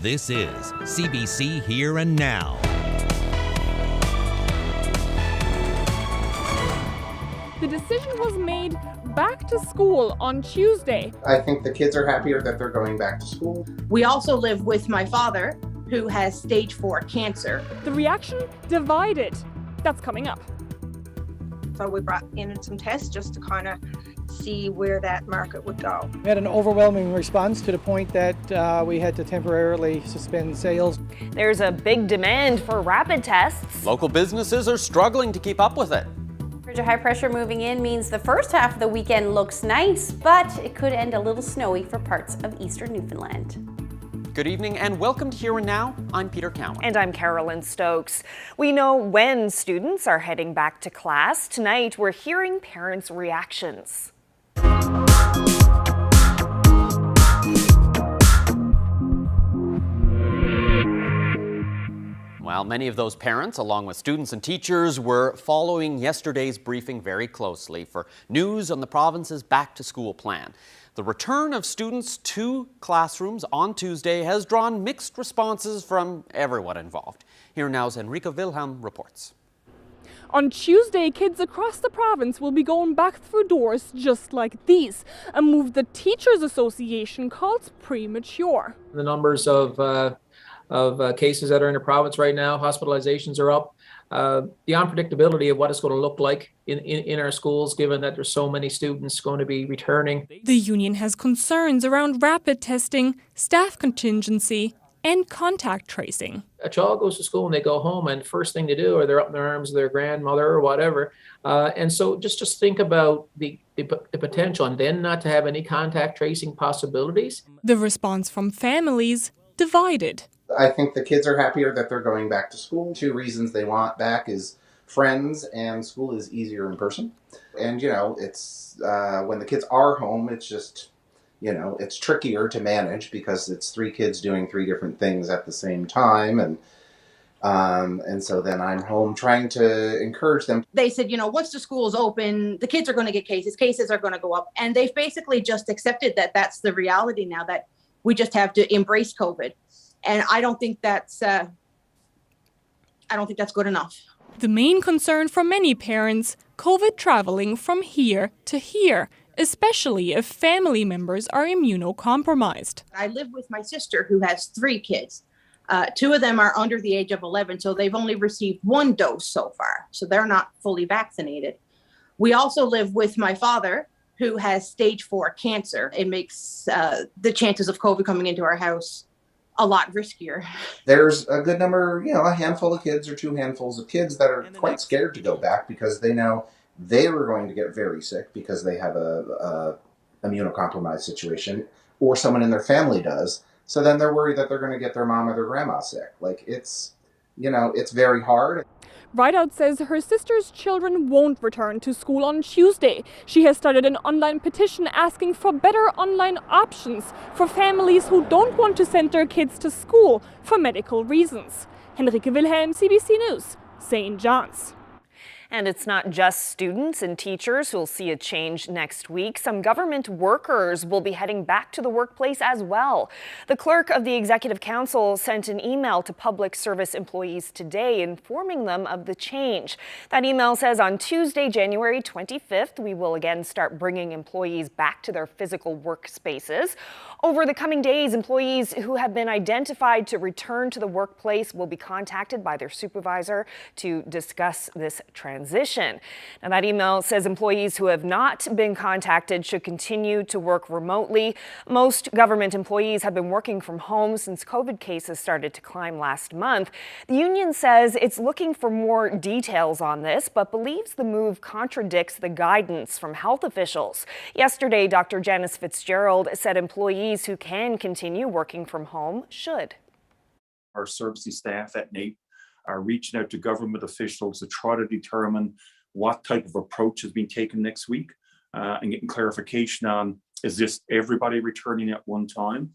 This is CBC Here and Now. The decision was made back to school on Tuesday. I think the kids are happier that they're going back to school. We also live with my father, who has stage 4 cancer. The reaction divided. That's coming up. So we brought in some tests just to kind of see where that market would go. We had an overwhelming response to the point that we had to temporarily suspend sales. There's a big demand for rapid tests. Local businesses are struggling to keep up with it. High pressure moving in means the first half of the weekend looks nice, but it could end a little snowy for parts of eastern Newfoundland. Good evening and welcome to Here and Now. I'm Peter Cowan. And I'm Carolyn Stokes. We know when students are heading back to class. Tonight, we're hearing parents' reactions. Well, many of those parents, along with students and teachers, were following yesterday's briefing very closely for news on the province's back-to-school plan. The return of students to classrooms on Tuesday has drawn mixed responses from everyone involved. Here Now's Enrica Wilhelm reports. On Tuesday, kids across the province will be going back through doors just like these, a move the Teachers Association calls premature. The numbers of cases that are in the province right now, hospitalizations are up. The unpredictability of what it's going to look like in our schools, given that there's so many students going to be returning. The union has concerns around rapid testing, staff contingency, and contact tracing. A child goes to school and they go home, and first thing they do, or they're up in their arms of their grandmother or whatever. And so just think about the potential, and then not to have any contact tracing possibilities. The response from families divided. I think the kids are happier that they're going back to school. 2 reasons they want back is friends, and school is easier in person. And, it's when the kids are home, it's just, it's trickier to manage because it's 3 kids doing 3 different things at the same time. And so then I'm home trying to encourage them. They said, once the school's open, the kids are going to get cases are going to go up. And they've basically just accepted that that's the reality now, that we just have to embrace COVID. And I don't think that's good enough. The main concern for many parents, COVID traveling from here to here, especially if family members are immunocompromised. I live with my sister who has 3 kids. 2 of them are under the age of 11, so they've only received 1 dose so far. So they're not fully vaccinated. We also live with my father, who has stage 4 cancer. It makes the chances of COVID coming into our house a lot riskier. There's a good number, a handful of kids or 2 handfuls of kids that are quite scared to go back because they know they were going to get very sick because they have a immunocompromised situation, or someone in their family does. So then they're worried that they're going to get their mom or their grandma sick. It's very hard. Rideout says her sister's children won't return to school on Tuesday. She has started an online petition asking for better online options for families who don't want to send their kids to school for medical reasons. Henrike Wilhelm, CBC News, St. John's. And it's not just students and teachers who'll see a change next week. Some government workers will be heading back to the workplace as well. The clerk of the Executive Council sent an email to public service employees today informing them of the change. That email says on Tuesday, January 25th, we will again start bringing employees back to their physical workspaces. Over the coming days, employees who have been identified to return to the workplace will be contacted by their supervisor to discuss this transition. Now, that email says employees who have not been contacted should continue to work remotely. Most government employees have been working from home since COVID cases started to climb last month. The union says it's looking for more details on this, but believes the move contradicts the guidance from health officials. Yesterday, Dr. Janice Fitzgerald said employees who can continue working from home should. Our services staff at NAPE are reaching out to government officials to try to determine what type of approach has been taken next week and getting clarification on, is this everybody returning at one time?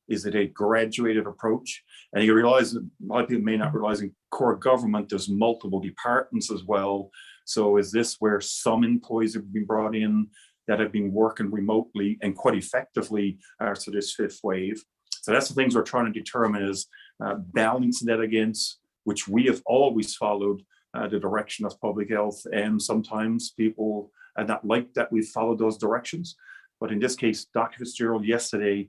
Is it a graduated approach? And you realize that a lot of people may not realize in core government, there's multiple departments as well. So is this where some employees have been brought in that have been working remotely and quite effectively after this 5th wave? So that's the things we're trying to determine is balancing that against, which we have always followed the direction of public health. And sometimes people are not like that we follow those directions. But in this case, Dr. Fitzgerald yesterday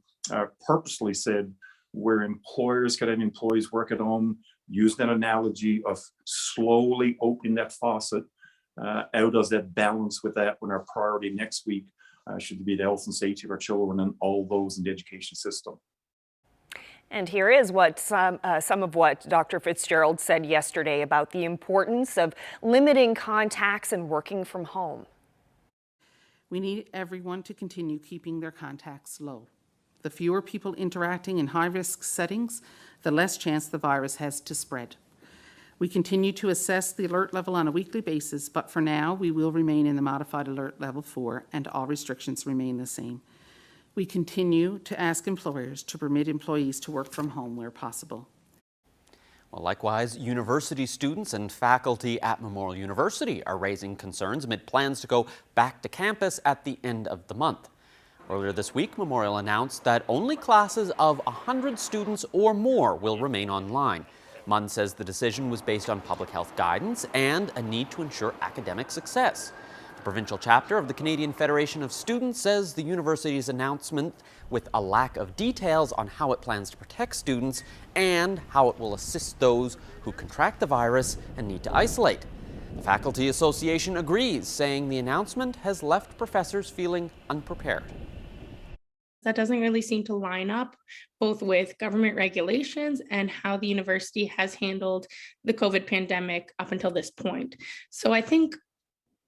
purposely said where employers can have employees work at home, use that analogy of slowly opening that faucet. How does that balance with that when our priority next week should be the health and safety of our children and all those in the education system? And here is what some of what Dr. Fitzgerald said yesterday about the importance of limiting contacts and working from home. We need everyone to continue keeping their contacts low. The fewer people interacting in high-risk settings, the less chance the virus has to spread. We continue to assess the alert level on a weekly basis, but for now, we will remain in the modified alert level 4 and all restrictions remain the same. We continue to ask employers to permit employees to work from home where possible. Well, likewise, university students and faculty at Memorial University are raising concerns amid plans to go back to campus at the end of the month. Earlier this week, Memorial announced that only classes of 100 students or more will remain online. MUN says the decision was based on public health guidance and a need to ensure academic success. The provincial chapter of the Canadian Federation of Students says the university's announcement, with a lack of details on how it plans to protect students and how it will assist those who contract the virus and need to isolate. The Faculty Association agrees, saying the announcement has left professors feeling unprepared. That doesn't really seem to line up both with government regulations and how the university has handled the COVID pandemic up until this point. So I think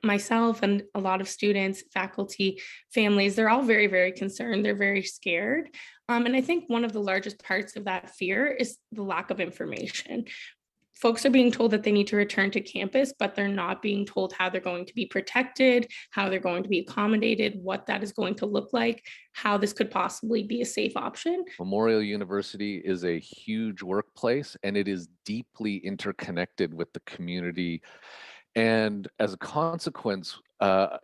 myself and a lot of students, faculty, families, they're all very, very concerned. They're very scared. And I think one of the largest parts of that fear is the lack of information. Folks are being told that they need to return to campus, but they're not being told how they're going to be protected, how they're going to be accommodated, what that is going to look like, how this could possibly be a safe option. Memorial University is a huge workplace and it is deeply interconnected with the community. And as a consequence, a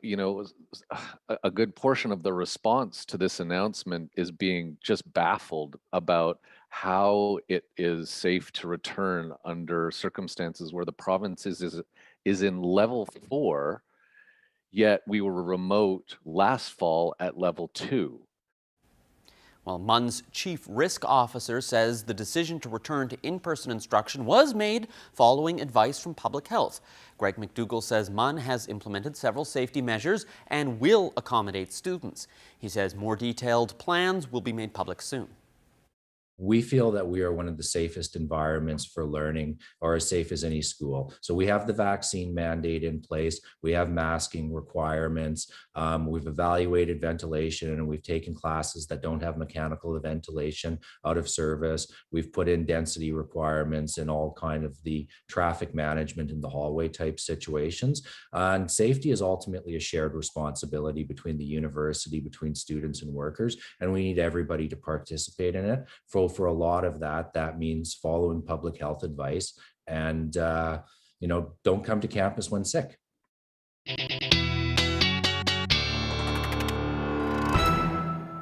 good portion of the response to this announcement is being just baffled about how it is safe to return under circumstances where the province is in level 4, yet we were remote last fall at level 2. Well, MUN's chief risk officer says the decision to return to in-person instruction was made following advice from public health. Greg McDougall says MUN has implemented several safety measures and will accommodate students. He says more detailed plans will be made public soon. We feel that we are one of the safest environments for learning, or as safe as any school. So we have the vaccine mandate in place. We have masking requirements. We've evaluated ventilation and we've taken classes that don't have mechanical ventilation out of service. We've put in density requirements and all kind of the traffic management in the hallway type situations. And safety is ultimately a shared responsibility between the university, between students and workers, and we need everybody to participate in it. For a lot of that means following public health advice and, don't come to campus when sick.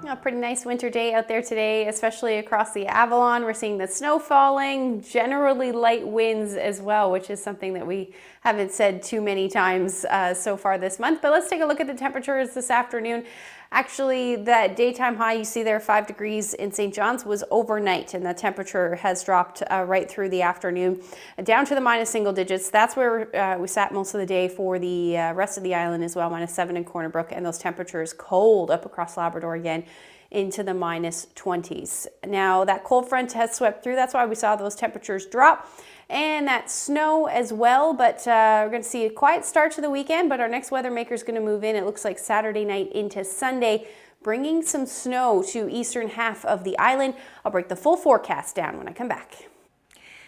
A pretty nice winter day out there today, especially across the Avalon. We're seeing the snow falling, generally light winds as well, which is something that we haven't said too many times so far this month. But let's take a look at the temperatures this afternoon. Actually, that daytime high you see there, 5 degrees in St. John's, was overnight, and the temperature has dropped right through the afternoon down to the minus single digits. That's where we sat most of the day for the rest of the island as well, -7 in Corner Brook, and those temperatures cold up across Labrador again into the minus 20s. Now that cold front has swept through. That's why we saw those temperatures drop. And that snow as well, but we're going to see a quiet start to the weekend, but our next weather maker is going to move in. It looks like Saturday night into Sunday, bringing some snow to eastern half of the island. I'll break the full forecast down when I come back.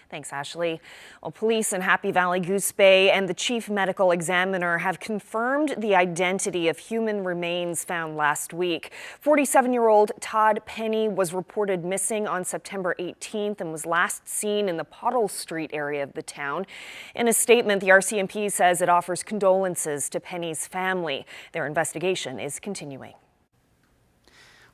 Thanks, Ashley. Well, police in Happy Valley Goose Bay and the chief medical examiner have confirmed the identity of human remains found last week. 47-year-old Todd Penny was reported missing on September 18th and was last seen in the Pottle Street area of the town. In a statement, the RCMP says it offers condolences to Penny's family. Their investigation is continuing.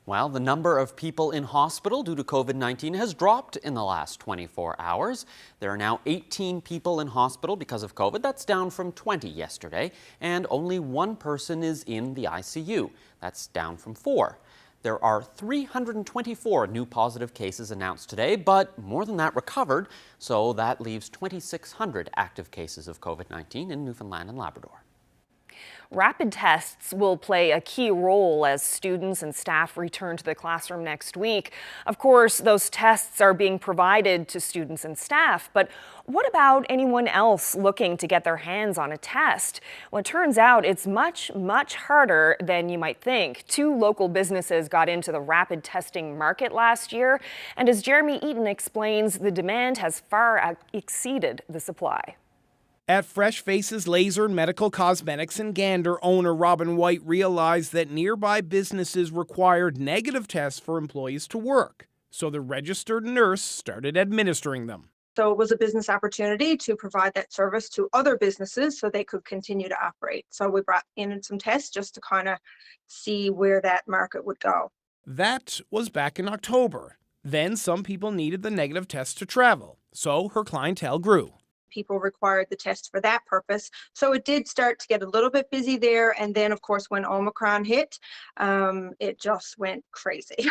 Well, the number of people in hospital due to COVID-19 has dropped in the last 24 hours. There are now 18 people in hospital because of COVID. That's down from 20 yesterday. And only one person is in the ICU. That's down from 4. There are 324 new positive cases announced today, but more than that recovered. So that leaves 2,600 active cases of COVID-19 in Newfoundland and Labrador. Rapid tests will play a key role as students and staff return to the classroom next week. Of course, those tests are being provided to students and staff, but what about anyone else looking to get their hands on a test? Well, it turns out it's much harder than you might think. 2 local businesses got into the rapid testing market last year, and as Jeremy Eaton explains, the demand has far exceeded the supply. At Fresh Faces Laser and Medical Cosmetics in Gander, owner Robin White realized that nearby businesses required negative tests for employees to work, so the registered nurse started administering them. So it was a business opportunity to provide that service to other businesses so they could continue to operate. So we brought in some tests just to kind of see where that market would go. That was back in October. Then some people needed the negative test to travel, so her clientele grew. People required the test for that purpose. So it did start to get a little bit busy there. And then, of course, when Omicron hit, it just went crazy.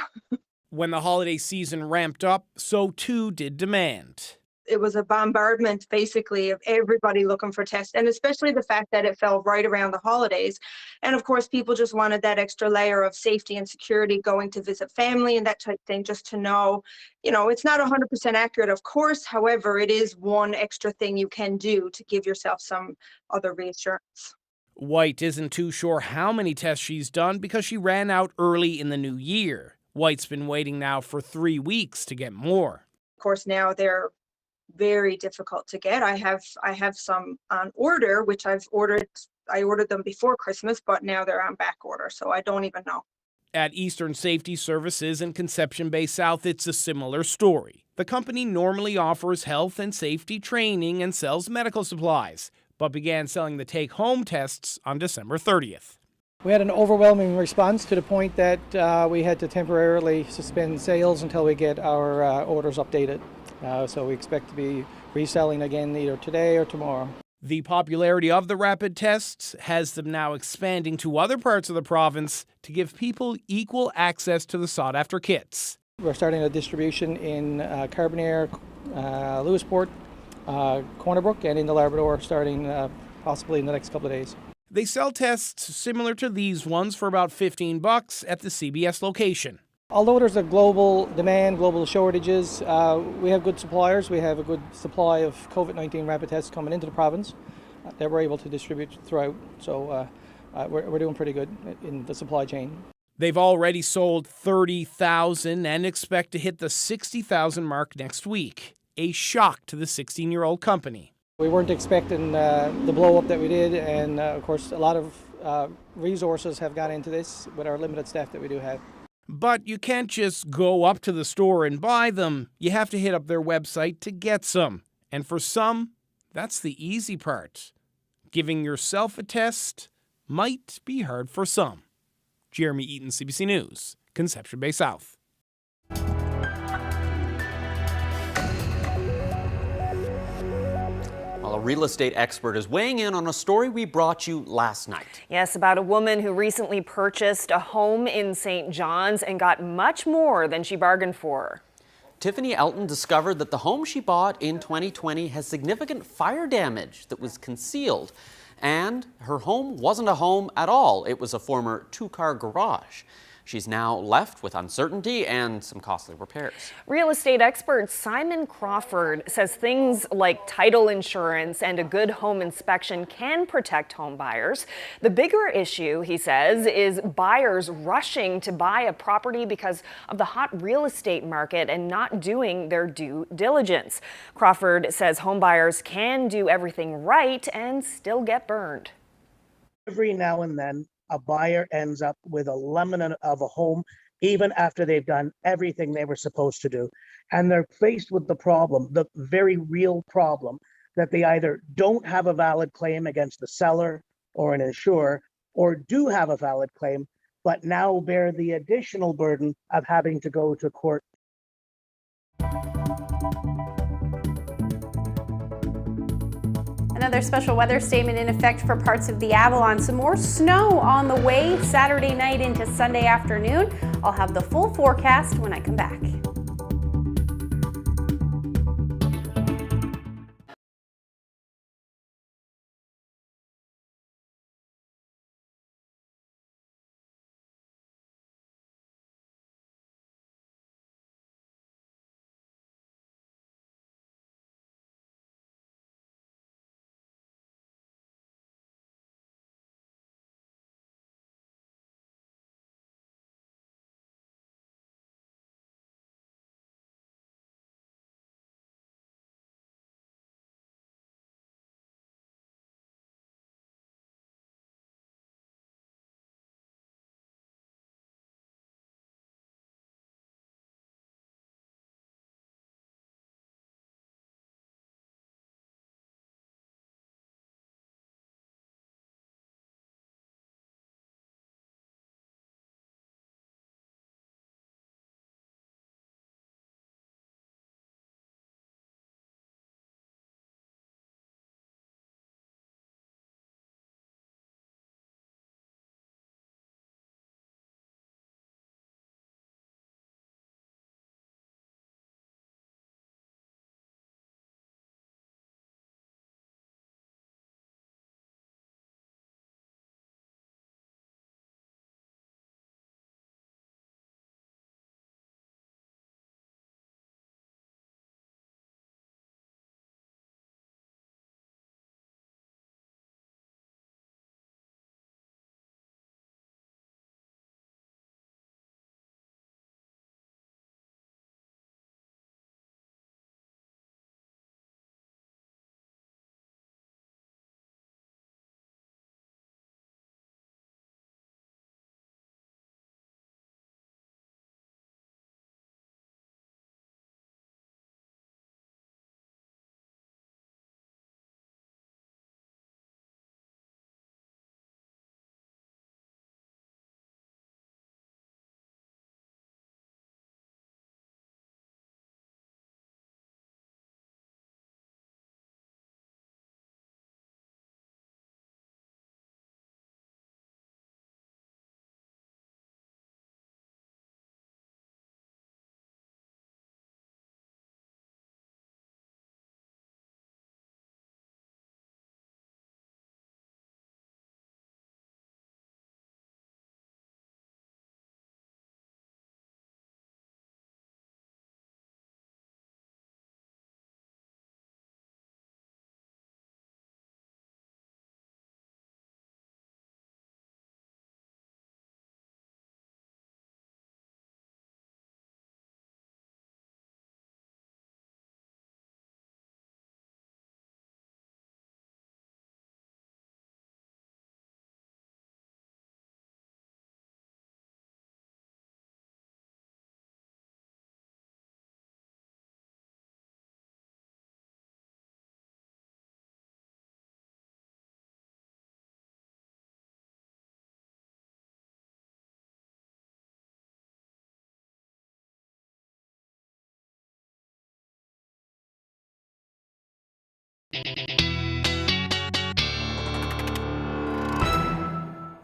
When the holiday season ramped up, so too did demand. It was a bombardment, basically, of everybody looking for tests, and especially the fact that it fell right around the holidays. And of course, people just wanted that extra layer of safety and security going to visit family and that type of thing, just to know, it's not 100% accurate, of course. However, it is one extra thing you can do to give yourself some other reassurance. White isn't too sure how many tests she's done because she ran out early in the new year. White's been waiting now for 3 weeks to get more. Of course, now they're very difficult to get. I have some on order, which I ordered them before Christmas, but now they're on back order, so I don't even know. At Eastern Safety Services in Conception Bay South, it's a similar story. The company normally offers health and safety training and sells medical supplies, but began selling the take-home tests on December 30th. We had an overwhelming response to the point that we had to temporarily suspend sales until we get our orders updated. So we expect to be reselling again either today or tomorrow. The popularity of the rapid tests has them now expanding to other parts of the province to give people equal access to the sought-after kits. We're starting a distribution in Carbonaire, Lewisport, Corner Brook, and in the Labrador starting possibly in the next couple of days. They sell tests similar to these ones for about $15 at the CBS location. Although there's a global demand, global shortages, we have good suppliers. We have a good supply of COVID-19 rapid tests coming into the province that we're able to distribute throughout. So we're doing pretty good in the supply chain. They've already sold 30,000 and expect to hit the 60,000 mark next week. A shock to the 16-year-old company. We weren't expecting the blow up that we did, and of course a lot of resources have gone into this with our limited staff that we do have. But you can't just go up to the store and buy them. You have to hit up their website to get some. And for some, that's the easy part. Giving yourself a test might be hard for some. Jeremy Eaton, CBC News, Conception Bay South. Well, a real estate expert is weighing in on a story we brought you last night. Yes, about a woman who recently purchased a home in St. John's and got much more than she bargained for. Tiffany Elton discovered that the home she bought in 2020 has significant fire damage that was concealed. And her home wasn't a home at all. It was a former 2-car garage. She's now left with uncertainty and some costly repairs. Real estate expert Simon Crawford says things like title insurance and a good home inspection can protect home buyers. The bigger issue, he says, is buyers rushing to buy a property because of the hot real estate market and not doing their due diligence. Crawford says home buyers can do everything right and still get burned. Every now and then, a buyer ends up with a lemon of a home, even after they've done everything they were supposed to do. And they're faced with the problem, the very real problem, that they either don't have a valid claim against the seller or an insurer, or do have a valid claim, but now bear the additional burden of having to go to court. Another special weather statement in effect for parts of the Avalon. Some more snow on the way Saturday night into Sunday afternoon. I'll have the full forecast when I come back.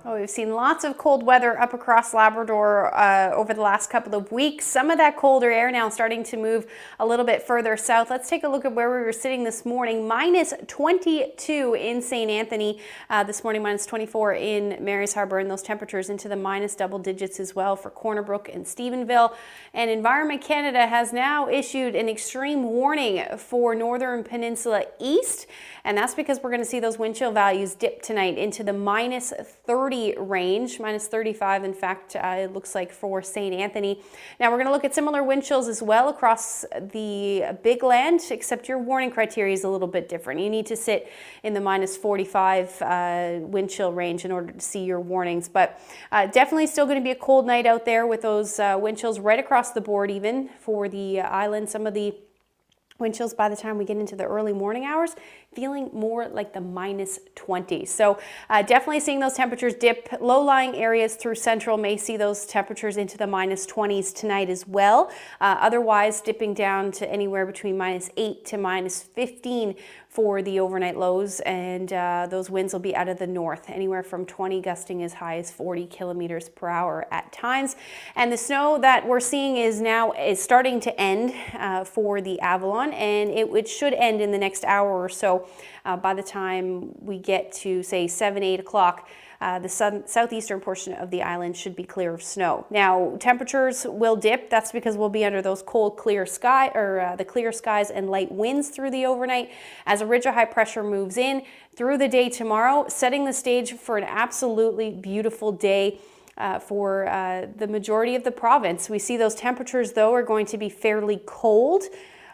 Oh, we've seen lots of cold weather up across Labrador over the last couple of weeks. Some of that colder air now starting to move a little bit further south. Let's take a look at where we were sitting this morning. Minus 22 in St. Anthony this morning, minus 24 in Mary's Harbour, and those temperatures into the minus double digits as well for Corner Brook and Stephenville. And Environment Canada has now issued an extreme warning for Northern Peninsula East, and that's because we're going to see those wind chill values dip tonight into the minus 30 range, minus 35 in fact, it looks like for St. Anthony. Now we're going to look at similar wind chills as well across the Big Land, except your warning criteria is a little bit different. You need to sit in the minus 45 wind chill range in order to see your warnings, but definitely still going to be a cold night out there with those wind chills right across the board, even for the island. Some of the wind chills by the time we get into the early morning hours feeling more like the -20. So definitely seeing those temperatures dip. Low-lying areas through central may see those temperatures into the -20s tonight as well. Otherwise, dipping down to anywhere between -8 to -15 for the overnight lows, and those winds will be out of the north, anywhere from 20 gusting as high as 40 kilometers per hour at times. And the snow that we're seeing is starting to end for the Avalon, and it should end in the next hour or so. By the time we get to, say, 7, 8 o'clock, the southeastern portion of the island should be clear of snow. Now, temperatures will dip. That's because we'll be under those cold, clear sky, or the clear skies and light winds through the overnight as a ridge of high pressure moves in through the day tomorrow, setting the stage for an absolutely beautiful day for the majority of the province. We see those temperatures, though, are going to be fairly cold.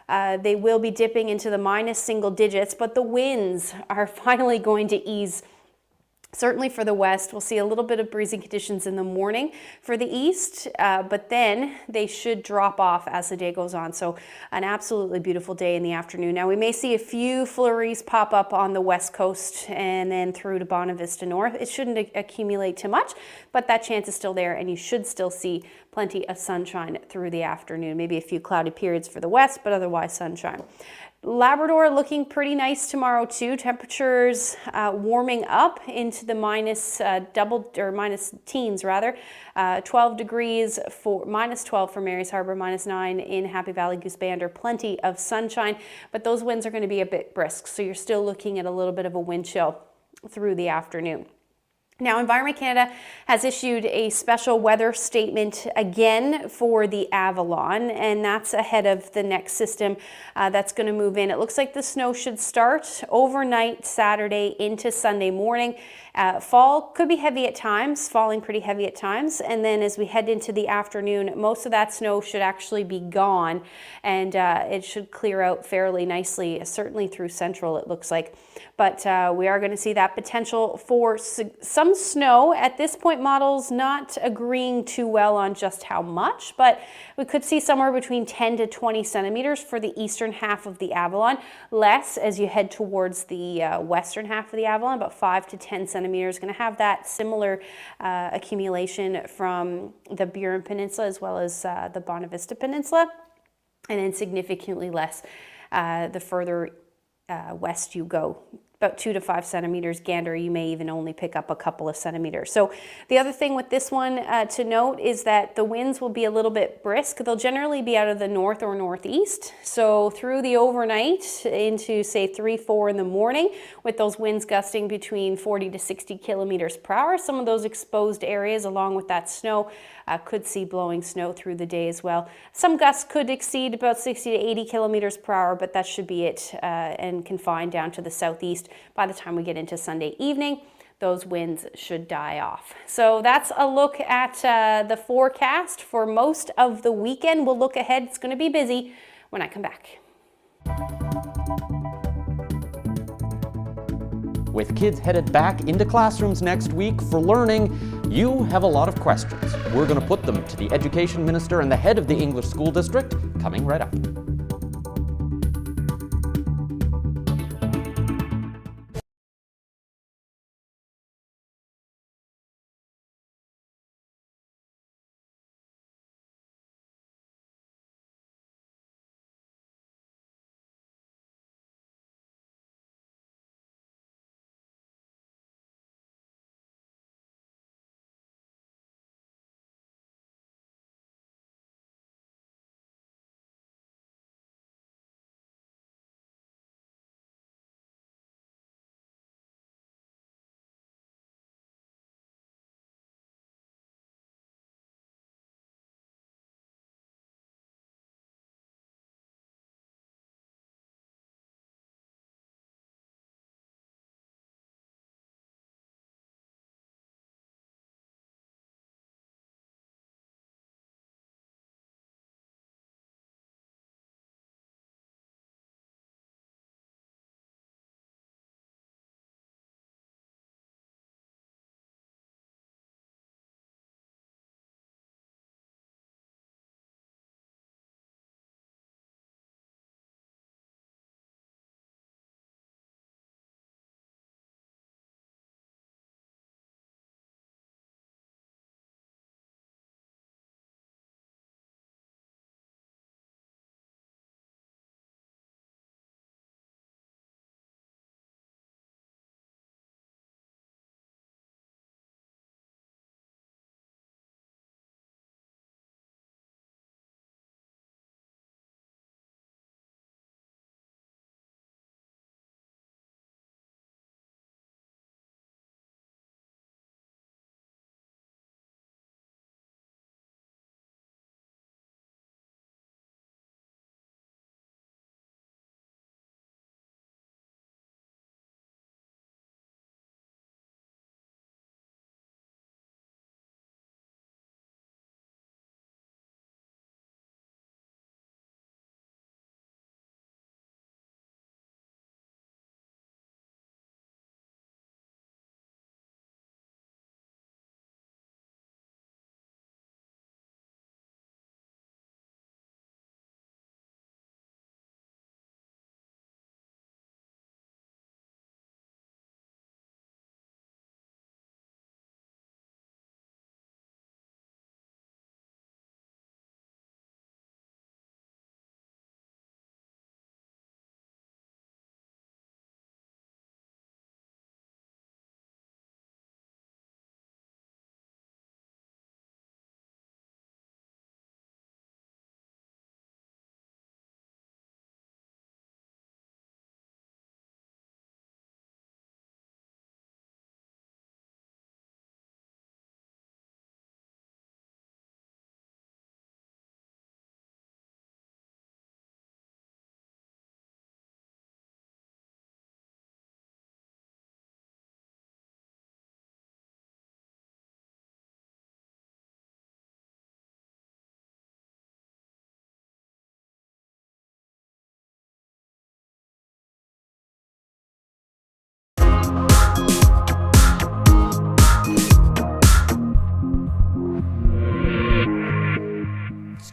They will be dipping into the minus single digits, but the winds are finally going to ease. Certainly for the west, we'll see a little bit of breezy conditions in the morning for the east, but then they should drop off as the day goes on. So an absolutely beautiful day in the afternoon. Now we may see a few flurries pop up on the west coast and then through to Bonavista North. It shouldn't accumulate too much, but that chance is still there, and you should still see plenty of sunshine through the afternoon. Maybe a few cloudy periods for the west, but otherwise sunshine. Labrador looking pretty nice tomorrow too. Temperatures warming up into the minus teens rather. 12 degrees for -12 for Mary's Harbour, -9 in Happy Valley Goose Bay under plenty of sunshine, but those winds are going to be a bit brisk, so you're still looking at a little bit of a wind chill through the afternoon. Now, Environment Canada has issued a special weather statement again for the Avalon, and that's ahead of the next system that's going to move in. It looks like the snow should start overnight Saturday into Sunday morning. Fall could be heavy at times, falling pretty heavy at times, and then as we head into the afternoon, most of that snow should actually be gone, and it should clear out fairly nicely, certainly through central it looks like. But we are going to see that potential for some snow. At this point, models not agreeing too well on just how much, but we could see somewhere between 10 to 20 centimeters for the eastern half of the Avalon, less as you head towards the western half of the Avalon, about 5 to 10 centimeters. Going to have that similar accumulation from the Burin Peninsula as well as the Bonavista Peninsula, and then significantly less the further west you go. About 2 to 5 centimeters. Gander, you may even only pick up a couple of centimeters. So the other thing with this one to note is that the winds will be a little bit brisk. They'll generally be out of the north or northeast. So through the overnight into, say, 3, 4 in the morning, with those winds gusting between 40 to 60 kilometers per hour. Some of those exposed areas, along with that snow, could see blowing snow through the day as well. Some gusts could exceed about 60 to 80 kilometers per hour, but that should be it, and confined down to the southeast. By the time we get into Sunday evening, those winds should die off. So that's a look at the forecast for most of the weekend. We'll look ahead. It's going to be busy when I come back. With kids headed back into classrooms next week for learning, you have a lot of questions. We're going to put them to the Education Minister and the head of the English School District coming right up.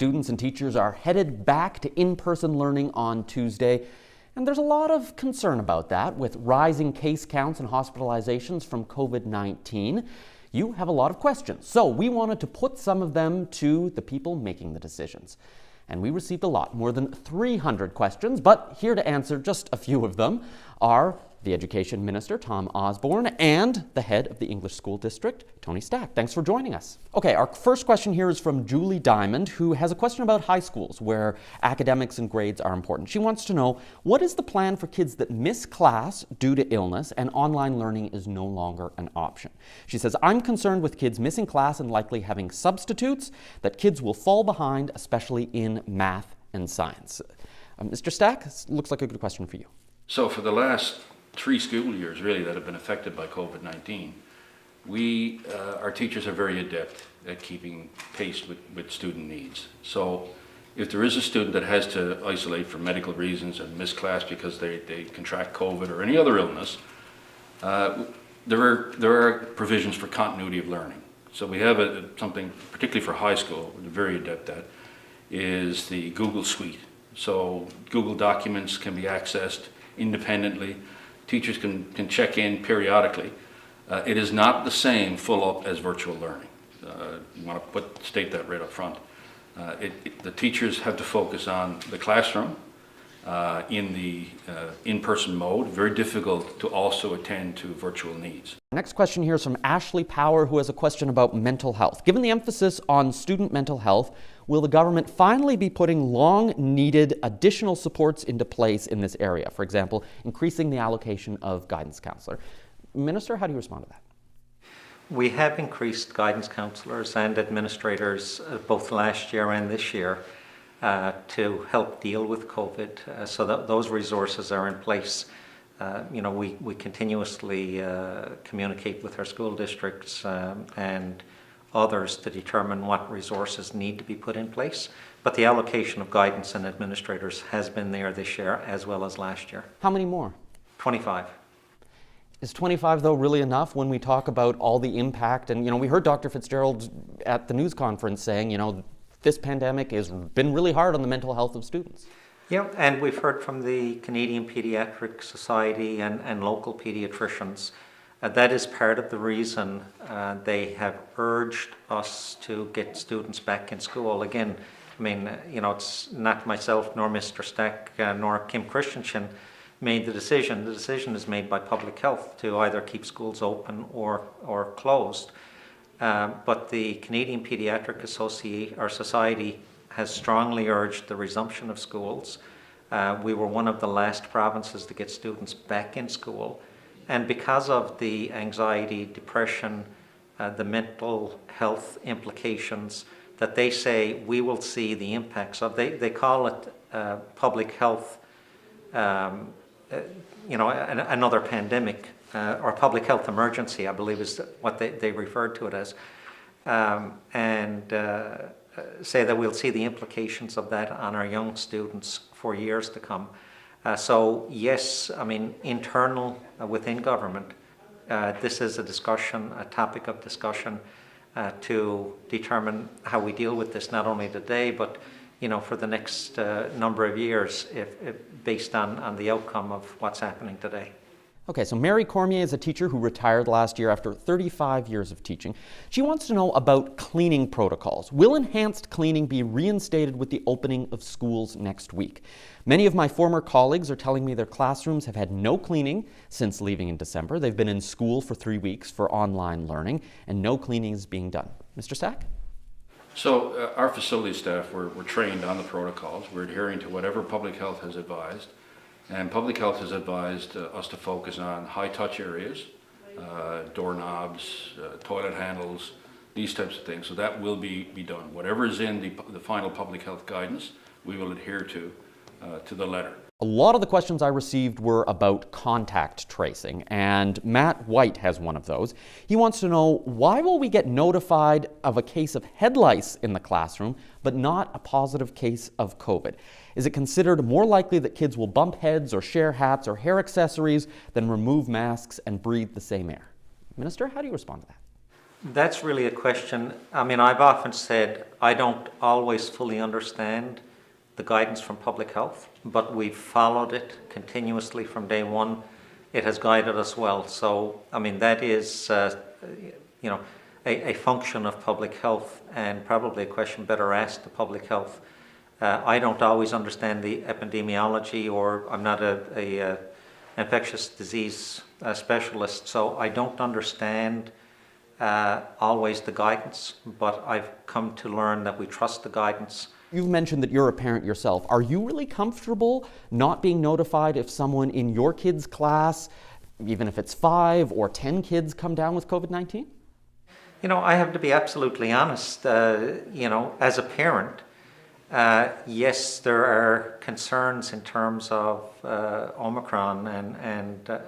students and teachers are headed back to in-person learning on Tuesday. And there's a lot of concern about that with rising case counts and hospitalizations from COVID-19. You have a lot of questions, so we wanted to put some of them to the people making the decisions. And we received a lot, more than 300 questions, but here to answer just a few of them are the Education Minister, Tom Osborne, and the head of the English School District, Tony Stack. Thanks for joining us. Okay, our first question here is from Julie Diamond, who has a question about high schools where academics and grades are important. She wants to know, what is the plan for kids that miss class due to illness and online learning is no longer an option? She says, I'm concerned with kids missing class and likely having substitutes, that kids will fall behind, especially in math and science. Mr. Stack, this looks like a good question for you. So for the last 3 school years really that have been affected by COVID-19, our teachers are very adept at keeping pace with student needs. So if there is a student that has to isolate for medical reasons and miss class because they contract COVID or any other illness, there are provisions for continuity of learning. So we have something, particularly for high school, we're very adept at, is the Google Suite. So Google Documents can be accessed independently. Teachers can check in periodically. It is not the same full up as virtual learning. You want to state that right up front. The teachers have to focus on the classroom in the in-person mode. Very difficult to also attend to virtual needs. Next question here is from Ashley Power, who has a question about mental health. Given the emphasis on student mental health, will the government finally be putting long-needed additional supports into place in this area? For example, increasing the allocation of guidance counselor. Minister, how do you respond to that? We have increased guidance counsellors and administrators both last year and this year to help deal with COVID, so that those resources are in place. We continuously communicate with our school districts and others to determine what resources need to be put in place. But the allocation of guidance and administrators has been there this year as well as last year. How many more? 25. Is 25, though, really enough when we talk about all the impact? And, we heard Dr. Fitzgerald at the news conference saying, this pandemic has been really hard on the mental health of students. Yeah, and we've heard from the Canadian Pediatric Society and local pediatricians. That is part of the reason they have urged us to get students back in school. Again, it's not myself nor Mr. Stack nor Kim Christensen made the decision. The decision is made by public health to either keep schools open or closed. But the Canadian Pediatric Society has strongly urged the resumption of schools. We were one of the last provinces to get students back in school. And because of the anxiety, depression, the mental health implications that they say we will see the impacts of, they call it public health, another pandemic or public health emergency, I believe is what they referred to it as, and say that we'll see the implications of that on our young students for years to come. So yes, internal within government, this is a topic of discussion to determine how we deal with this, not only today, but for the next number of years, if based on the outcome of what's happening today. Okay, so Mary Cormier is a teacher who retired last year after 35 years of teaching. She wants to know about cleaning protocols. Will enhanced cleaning be reinstated with the opening of schools next week? Many of my former colleagues are telling me their classrooms have had no cleaning since leaving in December. They've been in school for 3 weeks for online learning, and no cleaning is being done. Mr. Stack? So our facility staff were trained on the protocols. We're adhering to whatever public health has advised. And public health has advised us to focus on high-touch areas, doorknobs, toilet handles, these types of things. So that will be done. Whatever is in the final public health guidance, we will adhere to the letter. A lot of the questions I received were about contact tracing, and Matt White has one of those. He wants to know, why will we get notified of a case of head lice in the classroom, but not a positive case of COVID? Is it considered more likely that kids will bump heads or share hats or hair accessories than remove masks and breathe the same air? Minister, how do you respond to that? That's really a question. I mean, I've often said I don't always fully understand the guidance from public health, but we've followed it continuously from day one. It has guided us well. So, I mean, that is, you know, a function of public health, and probably a question better asked to public health. I don't always understand the epidemiology, or I'm not a infectious disease specialist, so I don't understand always the guidance, but I've come to learn that we trust the guidance. You've mentioned that you're a parent yourself. Are you really comfortable not being notified if someone in your kid's class, even if it's 5 or 10 kids, come down with COVID-19? You know, I have to be absolutely honest. You know, as a parent, yes, there are concerns in terms of Omicron, and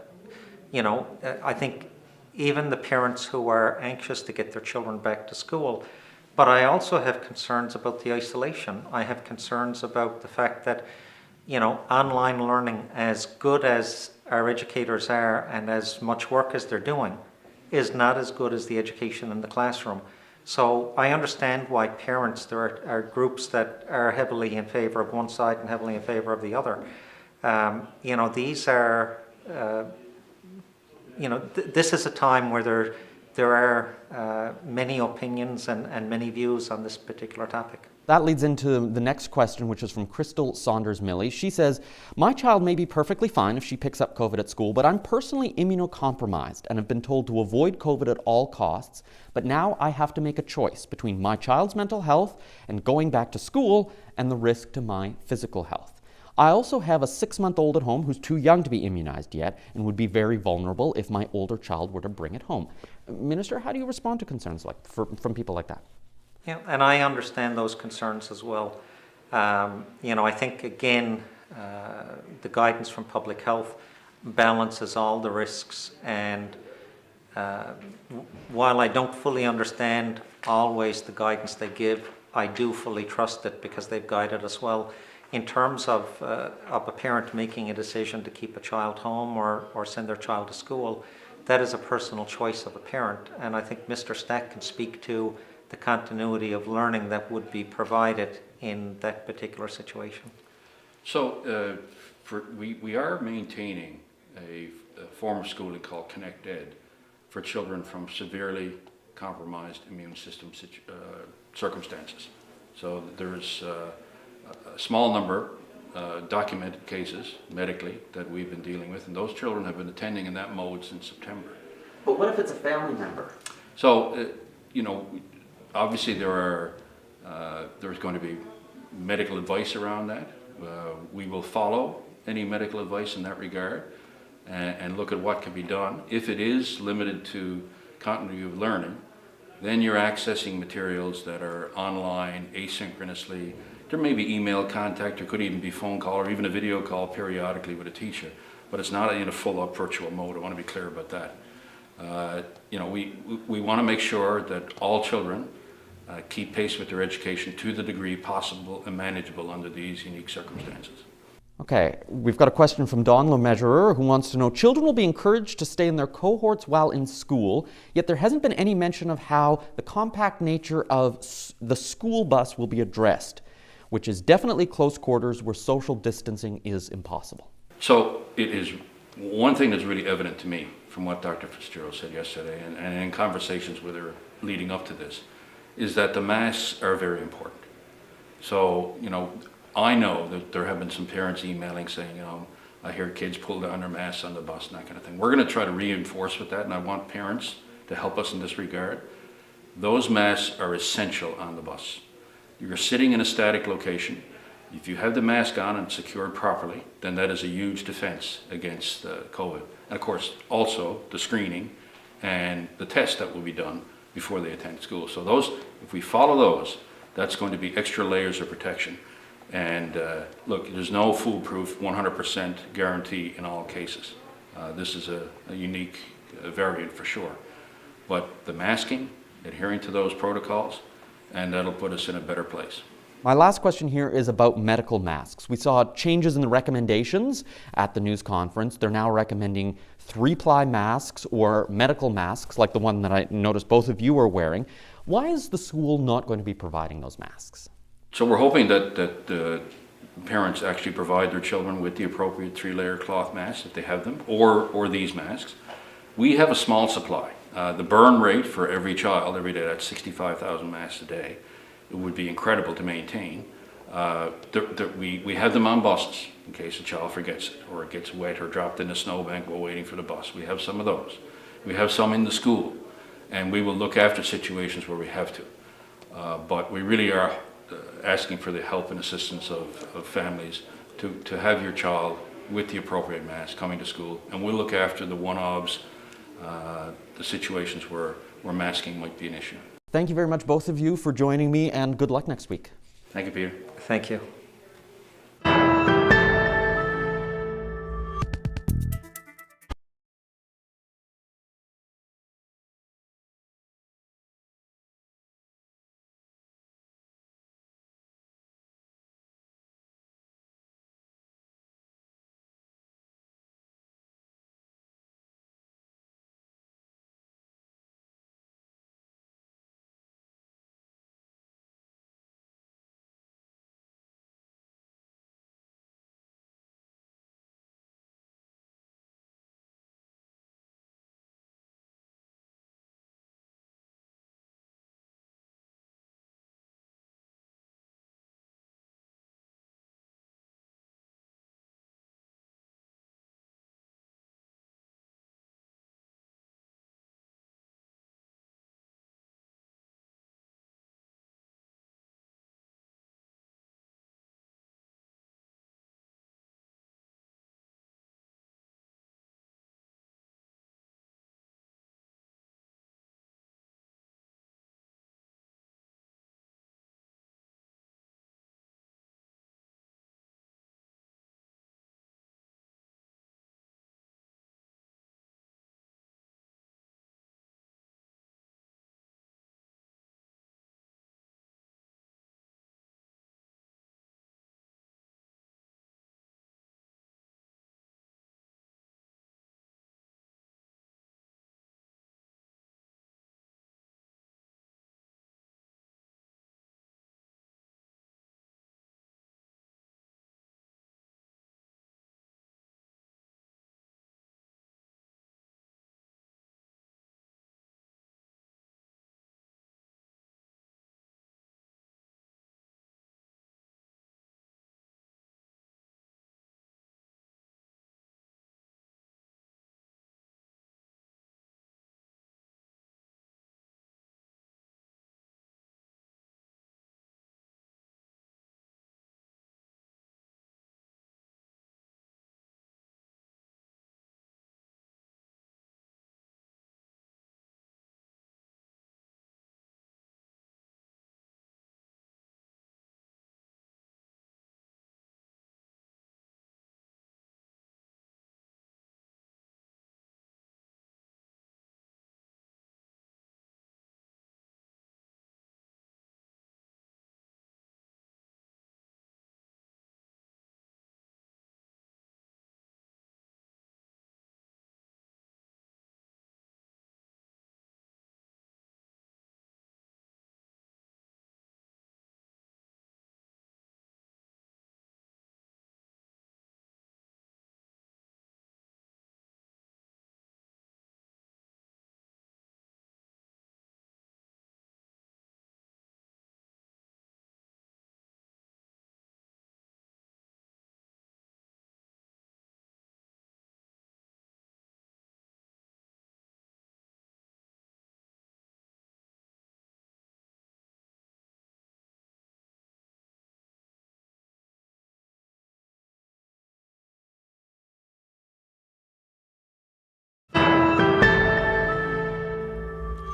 you know, I think even the parents who are anxious to get their children back to school. But I also have concerns about the isolation. I have concerns about the fact that, you know, online learning, as good as our educators are and as much work as they're doing, is not as good as the education in the classroom. So I understand why parents, there are groups that are heavily in favor of one side and heavily in favor of the other. You know, these are, you know, this is a time where there are many opinions and many views on this particular topic. That leads into the next question, which is from Crystal Saunders-Milley. She says, my child may be perfectly fine if she picks up COVID at school, but I'm personally immunocompromised and have been told to avoid COVID at all costs. But now I have to make a choice between my child's mental health and going back to school and the risk to my physical health. I also have a 6-month-old at home who's too young to be immunized yet and would be very vulnerable if my older child were to bring it home. Minister, how do you respond to concerns from people like that? Yeah, and I understand those concerns as well. You know, I think, again, the guidance from public health balances all the risks, and while I don't fully understand always the guidance they give, I do fully trust it because they've guided us well. In terms of a parent making a decision to keep a child home or send their child to school, that is a personal choice of a parent, and I think Mr. Stack can speak to the continuity of learning that would be provided in that particular situation. So we are maintaining a form of schooling called Connect Ed for children from severely compromised immune system circumstances. So there's a small number documented cases medically that we've been dealing with, and those children have been attending in that mode since September. But what if it's a family member? So, you know, obviously there's going to be medical advice around that. We will follow any medical advice in that regard and look at what can be done. If it is limited to continuity of learning, then you're accessing materials that are online, asynchronously. There may be email contact, there could even be phone call or even a video call periodically with a teacher, but it's not in a full-up virtual mode. I want to be clear about that. You know, we want to make sure that all children keep pace with their education to the degree possible and manageable under these unique circumstances. Okay, we've got a question from Dawn LeMeasurer who wants to know, children will be encouraged to stay in their cohorts while in school, yet there hasn't been any mention of how the compact nature of the school bus will be addressed, which is definitely close quarters where social distancing is impossible. So it is one thing that's really evident to me from what Dr. Fitzgerald said yesterday and in conversations with her leading up to this, is that the masks are very important. So, you know, I know that there have been some parents emailing saying, you know, I hear kids pull down their masks on the bus and that kind of thing. We're going to try to reinforce with that, and I want parents to help us in this regard. Those masks are essential on the bus. You're sitting in a static location. If you have the mask on and secured properly, then that is a huge defense against COVID. And of course, also the screening and the tests that will be done before they attend school. So those, if we follow those, that's going to be extra layers of protection. And look, there's no foolproof 100% guarantee in all cases. This is a unique variant for sure. But the masking, adhering to those protocols, and that'll put us in a better place. My last question here is about medical masks. We saw changes in the recommendations at the news conference. They're now recommending 3-ply masks or medical masks like the one that I noticed both of you are wearing. Why is the school not going to be providing those masks? So we're hoping that parents actually provide their children with the appropriate 3-layer cloth masks if they have them, or these masks. We have a small supply. The burn rate for every child every day, that's 65,000 masks a day. It would be incredible to maintain. We have them on buses in case a child forgets it, or it gets wet or dropped in a snowbank while waiting for the bus. We have some of those. We have some in the school, and we will look after situations where we have to. But we really are asking for the help and assistance of families to have your child with the appropriate mask coming to school, and we'll look after the one-offs, the situations where masking might be an issue. Thank you very much, both of you, for joining me, and good luck next week. Thank you, Peter. Thank you.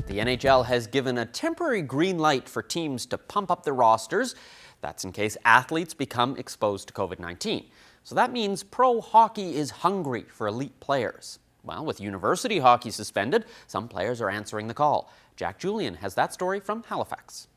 The NHL has given a temporary green light for teams to pump up their rosters. That's in case athletes become exposed to COVID-19. So that means pro hockey is hungry for elite players. Well, with university hockey suspended, some players are answering the call. Jack Julian has that story from Halifax.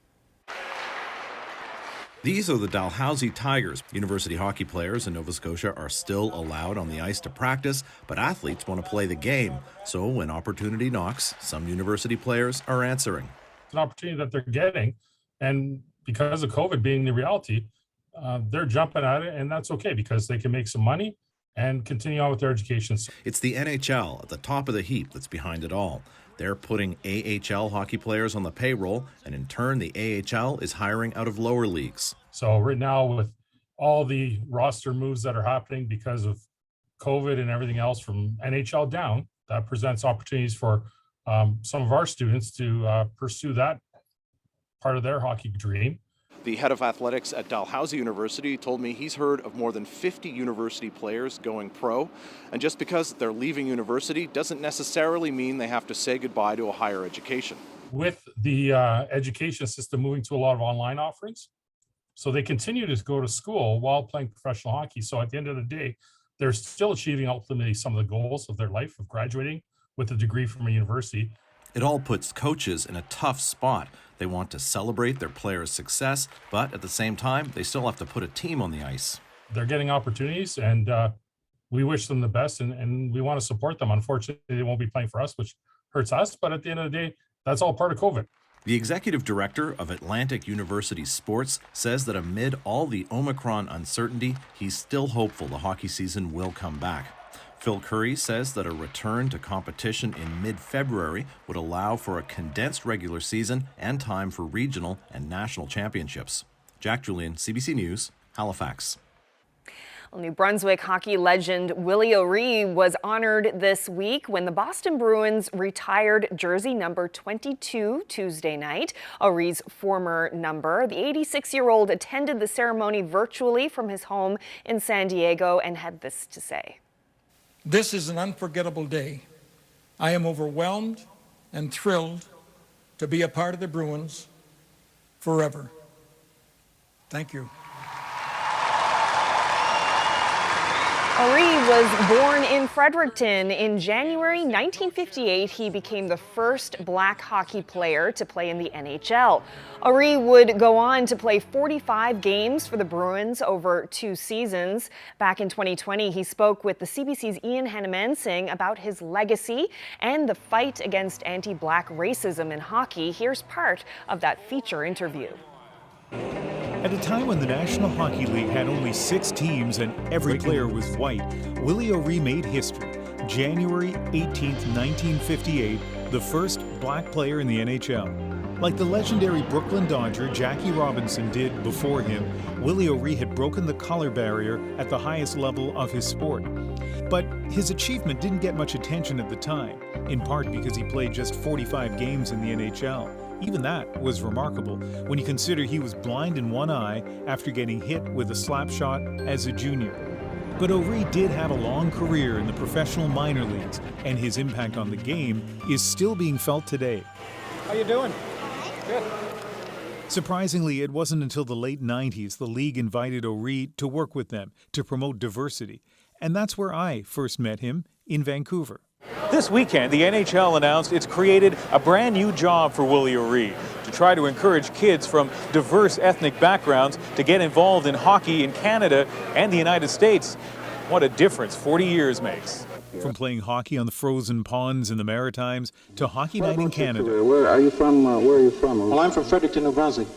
These are the Dalhousie Tigers. University hockey players in Nova Scotia are still allowed on the ice to practice, but athletes want to play the game. So when opportunity knocks, some university players are answering. It's an opportunity that they're getting, and because of COVID being the reality, they're jumping at it, and that's okay because they can make some money and continue on with their education. It's the NHL at the top of the heap that's behind it all. They're putting AHL hockey players on the payroll, and in turn, the AHL is hiring out of lower leagues. So right now, with all the roster moves that are happening because of COVID and everything else from NHL down, that presents opportunities for some of our students to pursue that part of their hockey dream. The head of athletics at Dalhousie University told me he's heard of more than 50 university players going pro. And just because they're leaving university doesn't necessarily mean they have to say goodbye to a higher education. With the education system moving to a lot of online offerings, so they continue to go to school while playing professional hockey. So at the end of the day, they're still achieving ultimately some of the goals of their life of graduating with a degree from a university. It all puts coaches in a tough spot. They want to celebrate their players' success, but at the same time, they still have to put a team on the ice. They're getting opportunities, and we wish them the best, and we want to support them. Unfortunately, they won't be playing for us, which hurts us, but at the end of the day, that's all part of COVID. The executive director of Atlantic University Sports says that amid all the Omicron uncertainty, he's still hopeful the hockey season will come back. Phil Curry says that a return to competition in mid-February would allow for a condensed regular season and time for regional and national championships. Jack Julian, CBC News, Halifax. New Brunswick hockey legend Willie O'Ree was honored this week when the Boston Bruins retired jersey number 22 Tuesday night. O'Ree's former number. The 86-year-old attended the ceremony virtually from his home in San Diego and had this to say. This is an unforgettable day. I am overwhelmed and thrilled to be a part of the Bruins forever. Thank you. O'Ree was born in Fredericton. In January 1958, he became the first black hockey player to play in the NHL. O'Ree would go on to play 45 games for the Bruins over 2 seasons. Back in 2020, he spoke with the CBC's Ian Hannamansing about his legacy and the fight against anti-black racism in hockey. Here's part of that feature interview. At a time when the National Hockey League had only 6 teams and every player was white, Willie O'Ree made history. January 18, 1958, the first black player in the NHL. Like the legendary Brooklyn Dodger Jackie Robinson did before him, Willie O'Ree had broken the color barrier at the highest level of his sport. But his achievement didn't get much attention at the time, in part because he played just 45 games in the NHL. Even that was remarkable when you consider he was blind in one eye after getting hit with a slap shot as a junior. But O'Ree did have a long career in the professional minor leagues, and his impact on the game is still being felt today. How you doing? Good. Surprisingly, it wasn't until the late 90s the league invited O'Ree to work with them to promote diversity. And that's where I first met him, in Vancouver. This weekend, the NHL announced it's created a brand new job for Willie O'Ree to try to encourage kids from diverse ethnic backgrounds to get involved in hockey in Canada and the United States. What a difference 40 years makes. From playing hockey on the frozen ponds in the Maritimes to hockey night in Canada. Where are you from? Well, I'm from Fredericton, New Brunswick,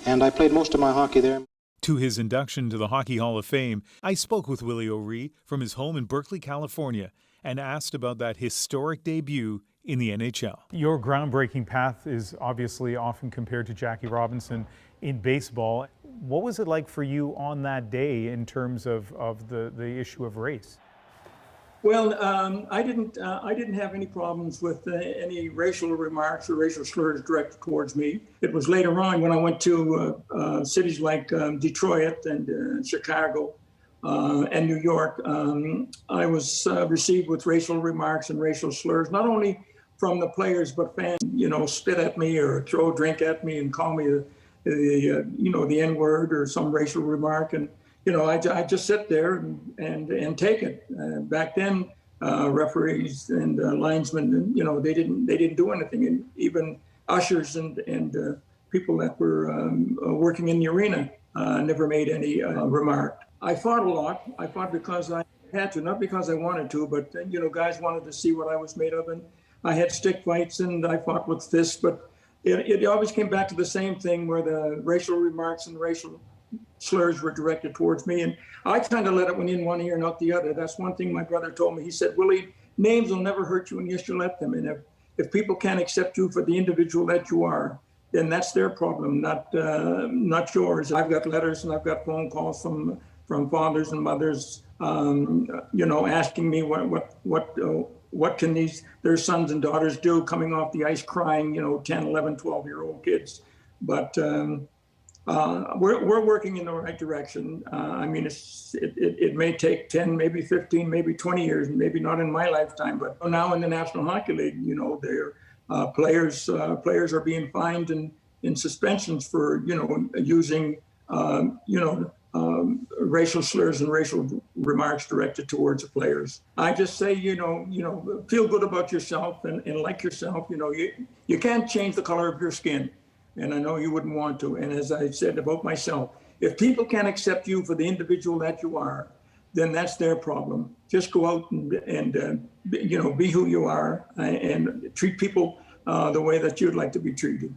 and I played most of my hockey there. To his induction to the Hockey Hall of Fame, I spoke with Willie O'Ree from his home in Berkeley, California, and asked about that historic debut in the NHL. Your groundbreaking path is obviously often compared to Jackie Robinson in baseball. What was it like for you on that day in terms of the issue of race? Well, I didn't have any problems with any racial remarks or racial slurs directed towards me. It was later on when I went to cities like Detroit and Chicago and New York, I was received with racial remarks and racial slurs, not only from the players, but fans, spit at me or throw a drink at me and call me the N-word or some racial remark. And, I just sit there and take it. Back then, referees and linesmen, they didn't do anything. And even ushers and people that were working in the arena never made any remark. I fought a lot. I fought because I had to, not because I wanted to, but guys wanted to see what I was made of, and I had stick fights and I fought with fists, but it always came back to the same thing where the racial remarks and racial slurs were directed towards me, and I kind of let it in one ear and out the other. That's one thing my brother told me. He said, Willie, names will never hurt you unless you let them, and if people can't accept you for the individual that you are, then that's their problem, not yours. I've got letters and I've got phone calls from fathers and mothers, asking me what can their sons and daughters do, coming off the ice crying, 10, 11, 12-year-old kids. But we're working in the right direction. I mean, it may take 10, maybe 15, maybe 20 years, maybe not in my lifetime, but now in the National Hockey League, their players are being fined and in suspensions for, using, racial slurs and racial remarks directed towards the players. I just say, feel good about yourself and like yourself. You can't change the color of your skin, and I know you wouldn't want to. And as I said about myself, if people can't accept you for the individual that you are, then that's their problem. Just go out and be who you are and treat people the way that you'd like to be treated.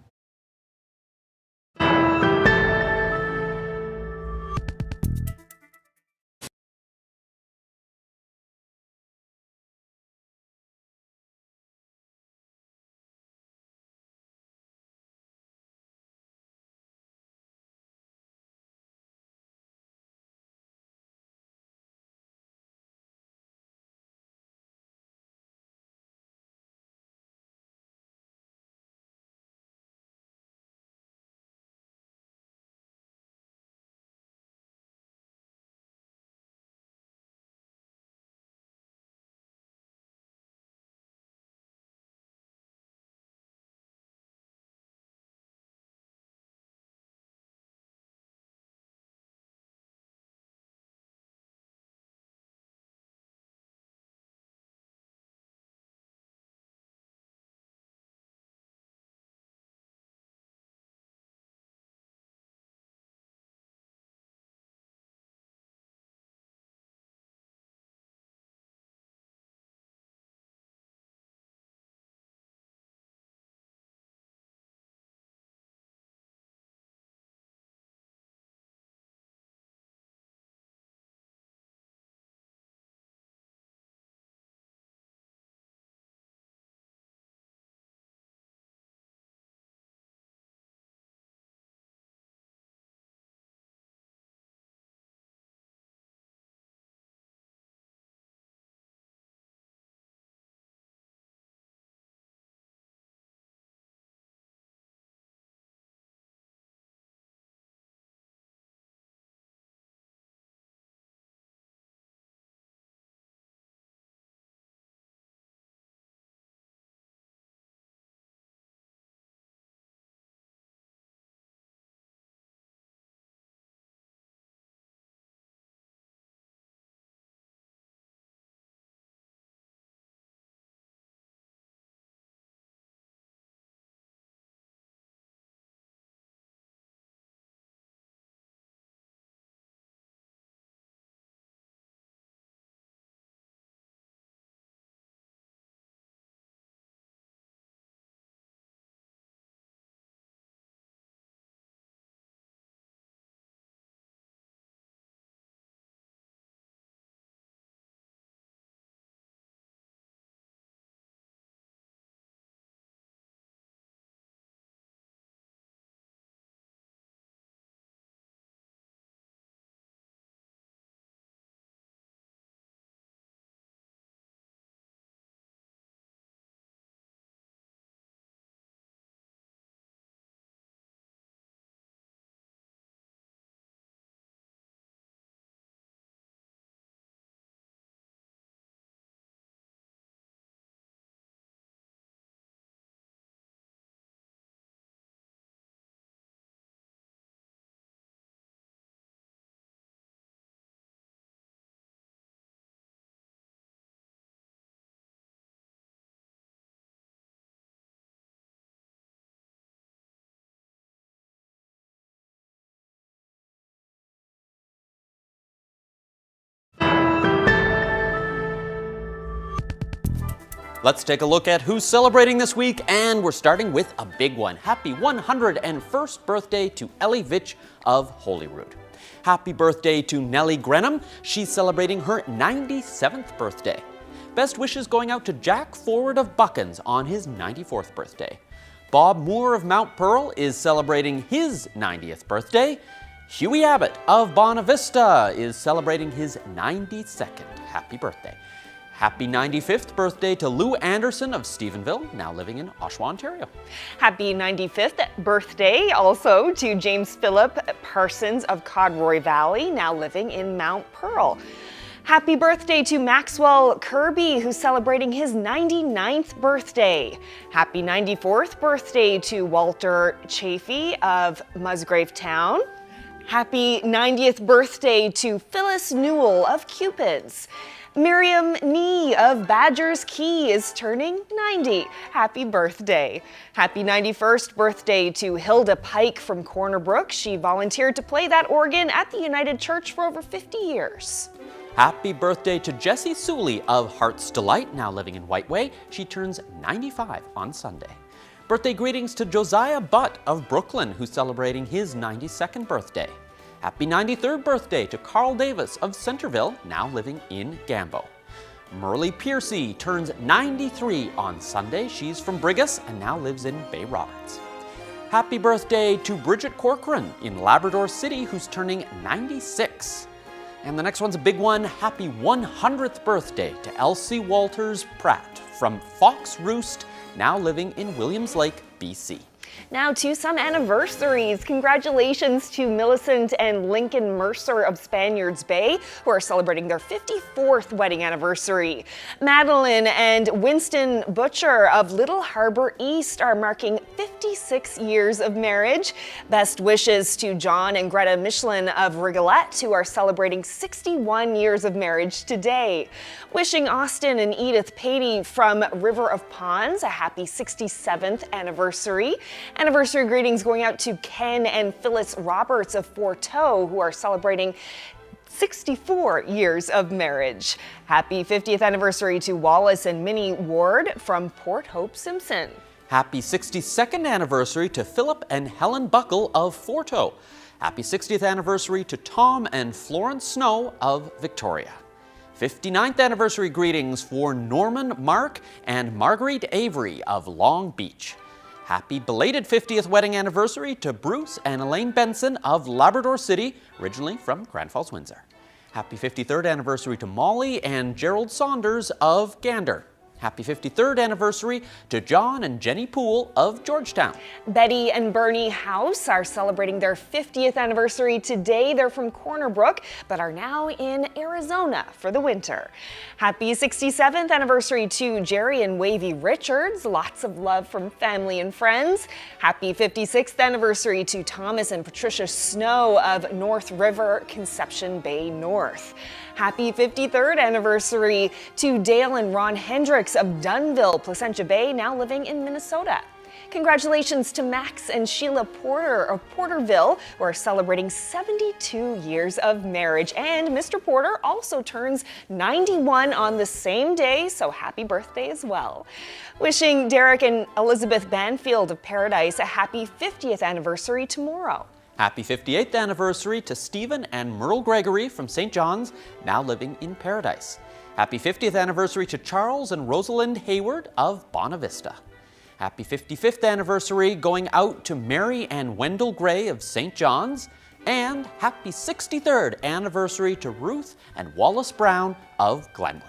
Let's take a look at who's celebrating this week, and we're starting with a big one. Happy 101st birthday to Ellie Vitch of Holyrood. Happy birthday to Nellie Grenham. She's celebrating her 97th birthday. Best wishes going out to Jack Forward of Buckens on his 94th birthday. Bob Moore of Mount Pearl is celebrating his 90th birthday. Huey Abbott of Bonavista is celebrating his 92nd. Happy birthday. Happy 95th birthday to Lou Anderson of Stephenville, now living in Oshawa, Ontario. Happy 95th birthday also to James Philip Parsons of Codroy Valley, now living in Mount Pearl. Happy birthday to Maxwell Kirby, who's celebrating his 99th birthday. Happy 94th birthday to Walter Chafee of Musgrave Town. Happy 90th birthday to Phyllis Newell of Cupids. Miriam Nee of Badgers Key is turning 90. Happy birthday. Happy 91st birthday to Hilda Pike from Corner Brook. She volunteered to play that organ at the United Church for over 50 years. Happy birthday to Jessie Sooley of Heart's Delight, now living in Whiteway. She turns 95 on Sunday. Birthday greetings to Josiah Butt of Brooklyn, who's celebrating his 92nd birthday. Happy 93rd birthday to Carl Davis of Centerville, now living in Gambo. Merle Piercy turns 93 on Sunday. She's from Brigus and now lives in Bay Roberts. Happy birthday to Bridget Corcoran in Labrador City, who's turning 96. And the next one's a big one. Happy 100th birthday to Elsie Walters Pratt from Fox Roost, now living in Williams Lake, BC. Now to some anniversaries. Congratulations to Millicent and Lincoln Mercer of Spaniards Bay, who are celebrating their 54th wedding anniversary. Madeline and Winston Butcher of Little Harbor East are marking 56 years of marriage. Best wishes to John and Greta Michelin of Rigolette, who are celebrating 61 years of marriage today. Wishing Austin and Edith Patey from River of Ponds a happy 67th anniversary. Anniversary greetings going out to Ken and Phyllis Roberts of Forteau, who are celebrating 64 years of marriage. Happy 50th anniversary to Wallace and Minnie Ward from Port Hope Simpson. Happy 62nd anniversary to Philip and Helen Buckle of Forteau. Happy 60th anniversary to Tom and Florence Snow of Victoria. 59th anniversary greetings for Norman Mark and Marguerite Avery of Long Beach. Happy belated 50th wedding anniversary to Bruce and Elaine Benson of Labrador City, originally from Grand Falls, Windsor. Happy 53rd anniversary to Molly and Gerald Saunders of Gander. Happy 53rd anniversary to John and Jenny Poole of Georgetown. Betty and Bernie House are celebrating their 50th anniversary today. They're from Corner Brook, but are now in Arizona for the winter. Happy 67th anniversary to Jerry and Wavy Richards. Lots of love from family and friends. Happy 56th anniversary to Thomas and Patricia Snow of North River, Conception Bay North. Happy 53rd anniversary to Dale and Ron Hendricks of Dunnville, Placentia Bay, now living in Minnesota. Congratulations to Max and Sheila Porter of Porterville, who are celebrating 72 years of marriage. And Mr. Porter also turns 91 on the same day, so happy birthday as well. Wishing Derek and Elizabeth Banfield of Paradise a happy 50th anniversary tomorrow. Happy 58th anniversary to Stephen and Merle Gregory from St. John's, now living in Paradise. Happy 50th anniversary to Charles and Rosalind Hayward of Bonavista. Happy 55th anniversary going out to Mary and Wendell Gray of St. John's. And happy 63rd anniversary to Ruth and Wallace Brown of Glenwood.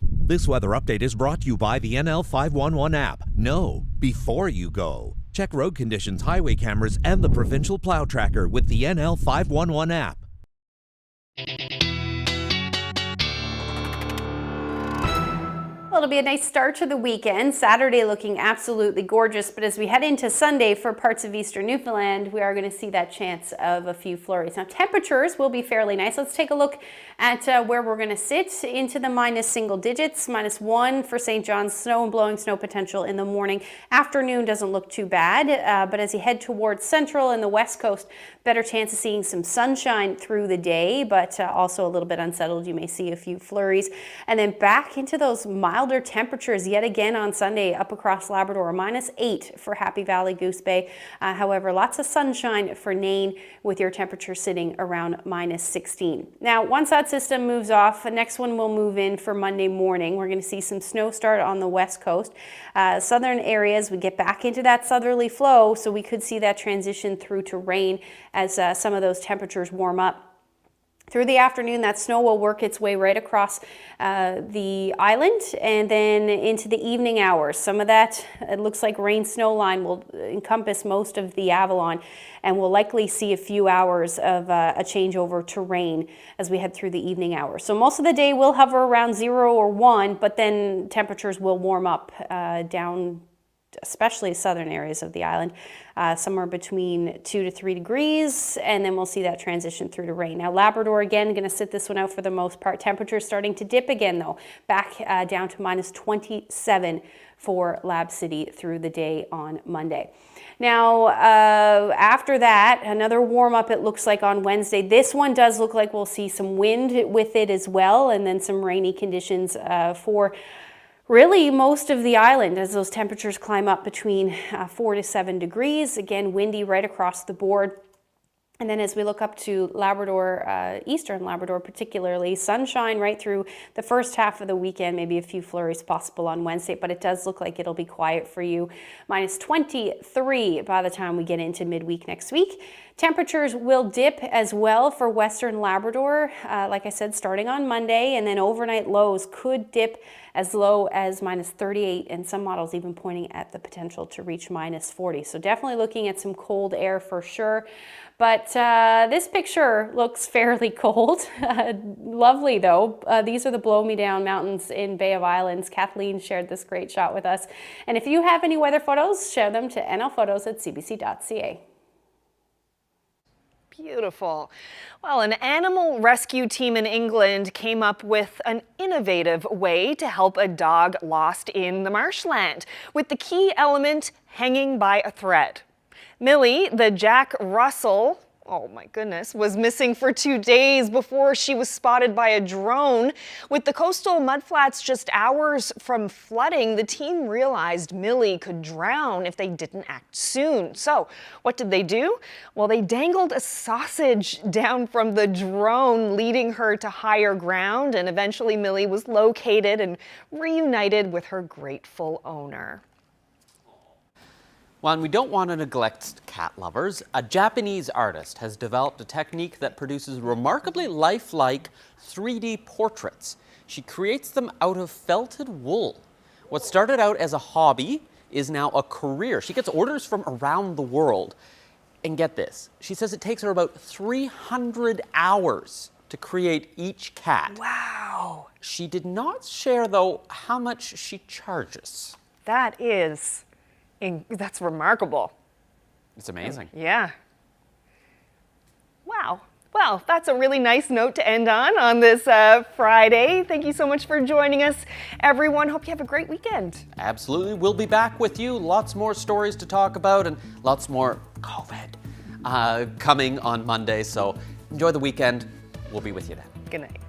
This weather update is brought to you by the NL 511 app. Know before you go. Check road conditions, highway cameras, and the provincial plow tracker with the NL 511 app. Well, it'll be a nice start to the weekend. Saturday looking absolutely gorgeous, but as we head into Sunday for parts of eastern Newfoundland, we are going to see that chance of a few flurries. Now, temperatures will be fairly nice. Let's take a look at where we're going to sit into the minus single digits. -1 for St. John's, snow and blowing snow potential in the morning. Afternoon doesn't look too bad, but as you head towards central and the west coast, better chance of seeing some sunshine through the day, but also a little bit unsettled. You may see a few flurries. And then back into those mild milder temperatures yet again on Sunday up across Labrador, -8 for Happy Valley, Goose Bay. However, lots of sunshine for Nain with your temperature sitting around -16. Now, once that system moves off, the next one will move in for Monday morning. We're going to see some snow start on the west coast. Southern areas, we get back into that southerly flow, so we could see that transition through to rain as some of those temperatures warm up. Through the afternoon, that snow will work its way right across the island and then into the evening hours. Some of that, it looks like rain-snow line will encompass most of the Avalon, and we'll likely see a few hours of a changeover to rain as we head through the evening hours. So most of the day will hover around 0 or 1, but then temperatures will warm up down, especially southern areas of the island, somewhere between 2 to 3 degrees, and then we'll see that transition through to rain. Now, Labrador, again, going to sit this one out for the most part. Temperatures starting to dip again, though, back down to -27 for Lab City through the day on Monday. Now, after that, another warm up it looks like on Wednesday. This one does look like we'll see some wind with it as well, and then some rainy conditions for really most of the island as those temperatures climb up between 4 to 7 degrees. Again, windy right across the board. And then as we look up to Labrador, eastern Labrador particularly, sunshine right through the first half of the weekend, maybe a few flurries possible on Wednesday, but it does look like it'll be quiet for you. -23 by the time we get into midweek next week. Temperatures will dip as well for western Labrador, like I said, starting on Monday, and then overnight lows could dip as low as -38, and some models even pointing at the potential to reach -40. So definitely looking at some cold air for sure. But this picture looks fairly cold. Lovely though. These are the Blow Me Down Mountains in Bay of Islands. Kathleen shared this great shot with us. And if you have any weather photos, share them to nlphotos@cbc.ca. Beautiful. Well, an animal rescue team in England came up with an innovative way to help a dog lost in the marshland, with the key element hanging by a thread. Millie, the Jack Russell, oh my goodness, was missing for 2 days before she was spotted by a drone. With the coastal mudflats just hours from flooding, the team realized Millie could drown if they didn't act soon. So what did they do? Well, they dangled a sausage down from the drone, leading her to higher ground, and eventually Millie was located and reunited with her grateful owner. Well, and we don't want to neglect cat lovers. A Japanese artist has developed a technique that produces remarkably lifelike 3D portraits. She creates them out of felted wool. What started out as a hobby is now a career. She gets orders from around the world. And get this, she says it takes her about 300 hours to create each cat. Wow. She did not share, though, how much she charges. That's remarkable. It's amazing. Yeah. Wow. Well, that's a really nice note to end on this Friday. Thank you so much for joining us, everyone. Hope you have a great weekend. Absolutely. We'll be back with you. Lots more stories to talk about and lots more COVID coming on Monday. So enjoy the weekend. We'll be with you then. Good night.